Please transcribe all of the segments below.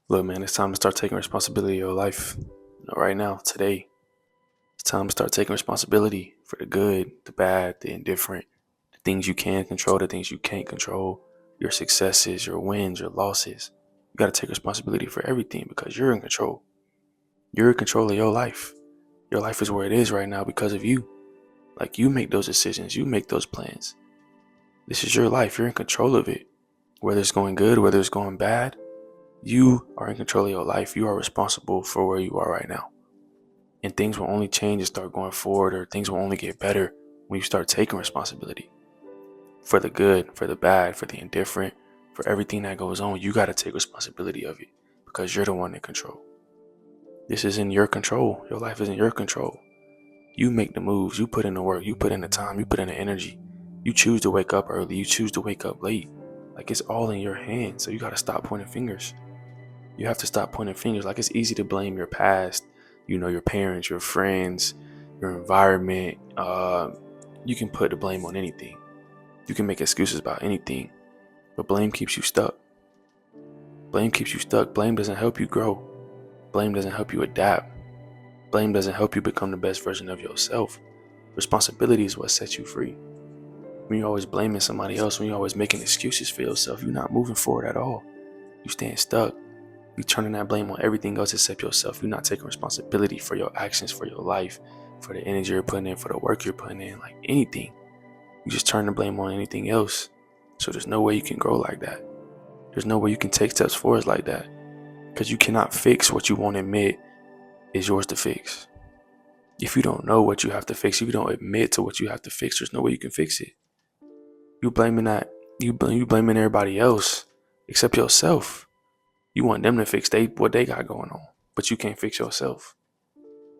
Look, man, it's time to start taking responsibility of your life. Right now, today, it's time to start taking responsibility for the good, the bad, the indifferent, the things you can control, the things you can't control, your successes, your wins, your losses. You got to take responsibility for everything because you're in control. You're in control of your life. Your life is where it is right now because of you. Like, you make those decisions, you make those plans. This is your life. You're in control of it. Whether it's going good, whether it's going bad, you are in control of your life. You are responsible for where you are right now. And things will only change and start going forward, or things will only get better when you start taking responsibility for the good, for the bad, for the indifferent, for everything that goes on. You got to take responsibility of it because you're the one in control. This is in your control. Your life is in your control. You make the moves. You put in the work. You put in the time. You put in the energy. You choose to wake up early. You choose to wake up late. Like, it's all in your hands. So you got to stop pointing fingers. You have to stop pointing fingers. Like, it's easy to blame your past, your parents, your friends, your environment. You can put the blame on anything. You can make excuses about anything, but blame keeps you stuck. Blame keeps you stuck. Blame doesn't help you grow. Blame doesn't help you adapt. Blame doesn't help you become the best version of yourself. Responsibility is what sets you free. When you're always blaming somebody else, when you're always making excuses for yourself, you're not moving forward at all. You're staying stuck. You're turning that blame on everything else except yourself. You're not taking responsibility for your actions, for your life, for the energy you're putting in, for the work you're putting in, like anything. You just turn the blame on anything else. So there's no way you can grow like that. There's no way you can take steps forward like that. Because you cannot fix what you won't admit is yours to fix. If you don't know what you have to fix, if you don't admit to what you have to fix, there's no way you can fix it. You blaming that, you blaming everybody else except yourself. You want them to fix what they got going on, but you can't fix yourself.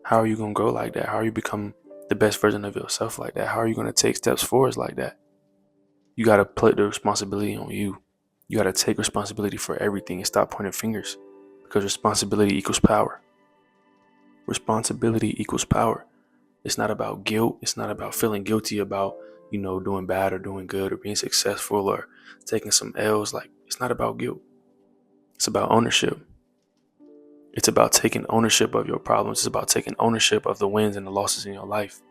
How are you gonna grow like that? How are you become the best version of yourself like that? How are you gonna take steps forward like that? You gotta put the responsibility on you. You gotta take responsibility for everything and stop pointing fingers, because responsibility equals power. Responsibility equals power. It's not about guilt. It's not about feeling guilty about, doing bad or doing good or being successful or taking some L's. Like, it's not about guilt. It's about ownership. It's about taking ownership of your problems. It's about taking ownership of the wins and the losses in your life.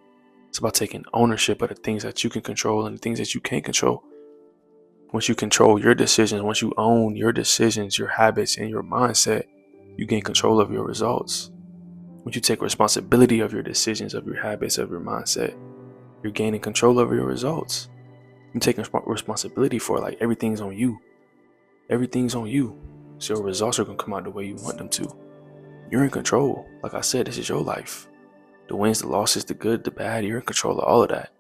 It's about taking ownership of the things that you can control and the things that you can't control. Once you control your decisions, once you own your decisions, your habits, and your mindset, you gain control of your results. Once you take responsibility of your decisions, of your habits, of your mindset, you're gaining control over your results. You're taking responsibility for it. Like, everything's on you. Everything's on you. So your results are going to come out the way you want them to. You're in control. Like I said, this is your life. The wins, the losses, the good, the bad, you're in control of all of that.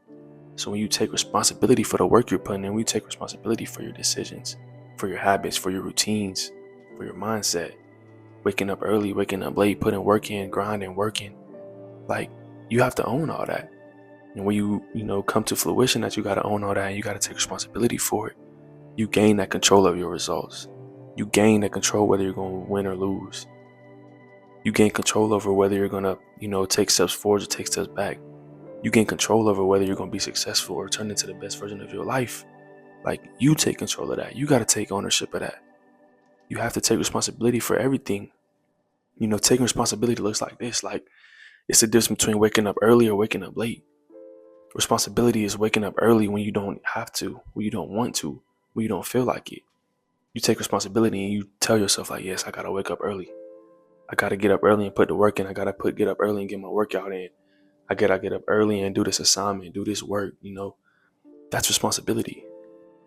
So when you take responsibility for the work you're putting in, when you take responsibility for your decisions, for your habits, for your routines, for your mindset, waking up early, waking up late, putting work in, grinding, working, like, you have to own all that. And when you come to fruition that you got to own all that and you got to take responsibility for it, you gain that control of your results. You gain that control whether you're going to win or lose. You gain control over whether you're going to, take steps forward or take steps back. You gain control over whether you're going to be successful or turn into the best version of your life. Like, you take control of that. You got to take ownership of that. You have to take responsibility for everything. Taking responsibility looks like this. Like, it's the difference between waking up early or waking up late. Responsibility is waking up early when you don't have to, when you don't want to, when you don't feel like it. You take responsibility and you tell yourself, like, yes, I got to wake up early. I got to get up early and put the work in. I got to get up early and get my workout in. I got to get up early and do this assignment, do this work. That's responsibility.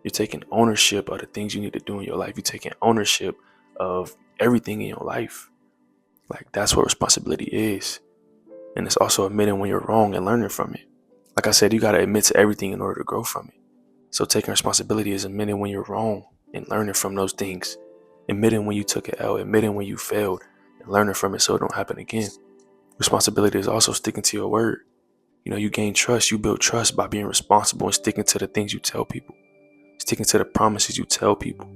You're taking ownership of the things you need to do in your life. You're taking ownership of everything in your life. Like, that's what responsibility is. And it's also admitting when you're wrong and learning from it. Like I said, you got to admit to everything in order to grow from it. So taking responsibility is admitting when you're wrong and learning from those things. Admitting when you took an L, admitting when you failed, and learning from it so it don't happen again. Responsibility is also sticking to your word. You gain trust. You build trust by being responsible and sticking to the things you tell people. Sticking to the promises you tell people.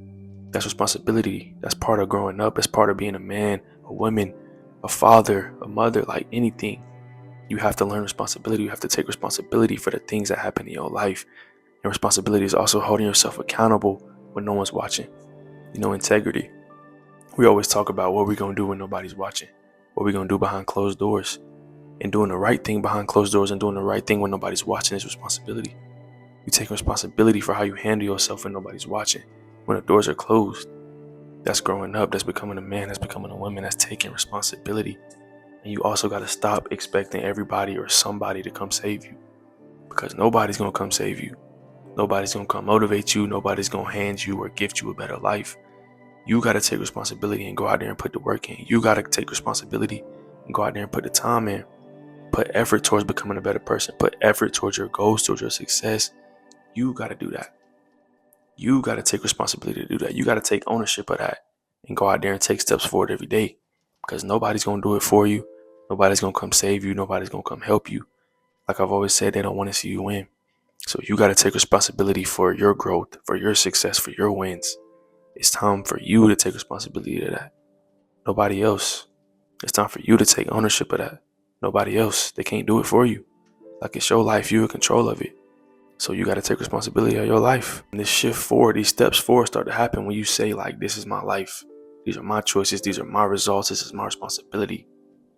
That's responsibility. That's part of growing up. It's part of being a man, a woman, a father, a mother, like anything. You have to learn responsibility. You have to take responsibility for the things that happen in your life. And responsibility is also holding yourself accountable when no one's watching. Integrity. We always talk about what we're going to do when nobody's watching, what we're going to do behind closed doors. And doing the right thing behind closed doors and doing the right thing when nobody's watching is responsibility. You take responsibility for how you handle yourself when nobody's watching. When the doors are closed, that's growing up, that's becoming a man, that's becoming a woman, that's taking responsibility. And you also got to stop expecting everybody or somebody to come save you, because nobody's going to come save you. Nobody's going to come motivate you. Nobody's going to hand you or gift you a better life. You got to take responsibility and go out there and put the work in. You got to take responsibility and go out there and put the time in. Put effort towards becoming a better person. Put effort towards your goals, towards your success. You got to do that. You got to take responsibility to do that. You got to take ownership of that and go out there and take steps forward every day, because nobody's going to do it for you. Nobody's going to come save you. Nobody's going to come help you. Like I've always said, they don't want to see you win. So you got to take responsibility for your growth, for your success, for your wins. It's time for you to take responsibility of that. Nobody else. It's time for you to take ownership of that. Nobody else. They can't do it for you. Like, it's your life. You're in control of it. So you got to take responsibility of your life. And this shift forward, these steps forward start to happen when you say, like, this is my life. These are my choices. These are my results. This is my responsibility.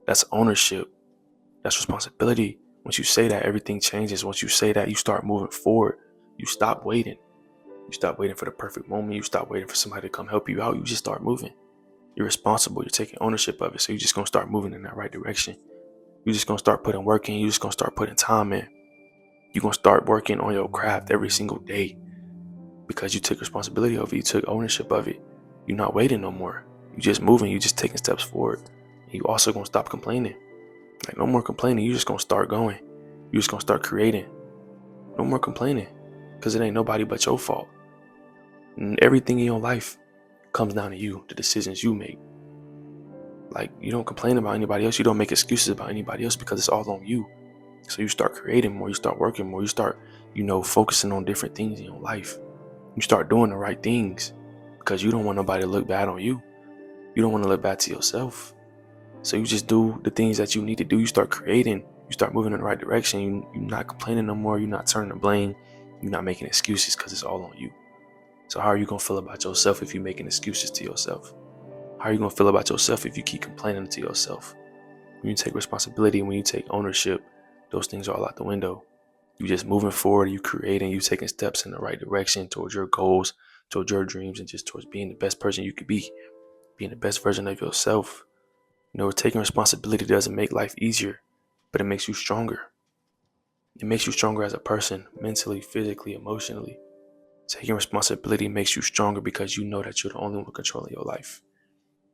That's ownership. That's responsibility. Once you say that, everything changes. Once you say that, you start moving forward. You stop waiting. You stop waiting for the perfect moment. You stop waiting for somebody to come help you out. You just start moving. You're responsible. You're taking ownership of it. So you're just going to start moving in that right direction. You're just going to start putting work in. You're just going to start putting time in. You're going to start working on your craft every single day because you took responsibility of it. You took ownership of it. You're not waiting no more. You're just moving. You're just taking steps forward. And you also going to stop complaining. Like, no more complaining. You're just going to start going. You're just going to start creating. No more complaining, because it ain't nobody but your fault. And everything in your life comes down to you, the decisions you make. Like, you don't complain about anybody else. You don't make excuses about anybody else, because it's all on you. So you start creating more. You start working more. You start, focusing on different things in your life. You start doing the right things because you don't want nobody to look bad on you. You don't want to look bad to yourself. So you just do the things that you need to do. You start creating. You start moving in the right direction. You're not complaining no more. You're not turning the blame. You're not making excuses, because it's all on you. So how are you going to feel about yourself if you're making excuses to yourself? How are you going to feel about yourself if you keep complaining to yourself? When you take responsibility, when you take ownership, those things are all out the window. You just moving forward, you creating, you taking steps in the right direction towards your goals, towards your dreams, and just towards being the best person you could be, being the best version of yourself. Taking responsibility doesn't make life easier, but it makes you stronger. It makes you stronger as a person, mentally, physically, emotionally. Taking responsibility makes you stronger because you know that you're the only one controlling your life.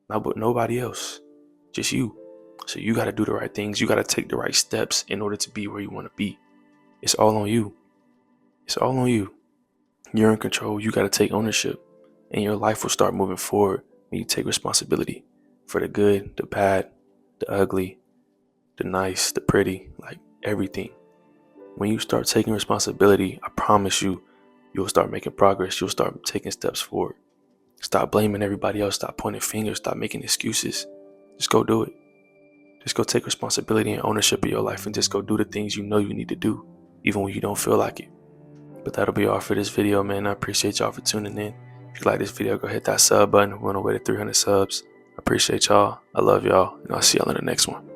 Nobody else, just you. So you got to do the right things. You got to take the right steps in order to be where you want to be. It's all on you. It's all on you. You're in control. You got to take ownership, and your life will start moving forward when you take responsibility for the good, the bad, the ugly, the nice, the pretty, like everything. When you start taking responsibility, I promise you, you'll start making progress. You'll start taking steps forward. Stop blaming everybody else. Stop pointing fingers. Stop making excuses. Just go do it. Just go take responsibility and ownership of your life, and just go do the things you know you need to do, even when you don't feel like it. But that'll be all for this video, man. I appreciate y'all for tuning in. If you like this video, go hit that sub button. We're on our way to 300 subs. I appreciate y'all. I love y'all, and I'll see y'all in the next one.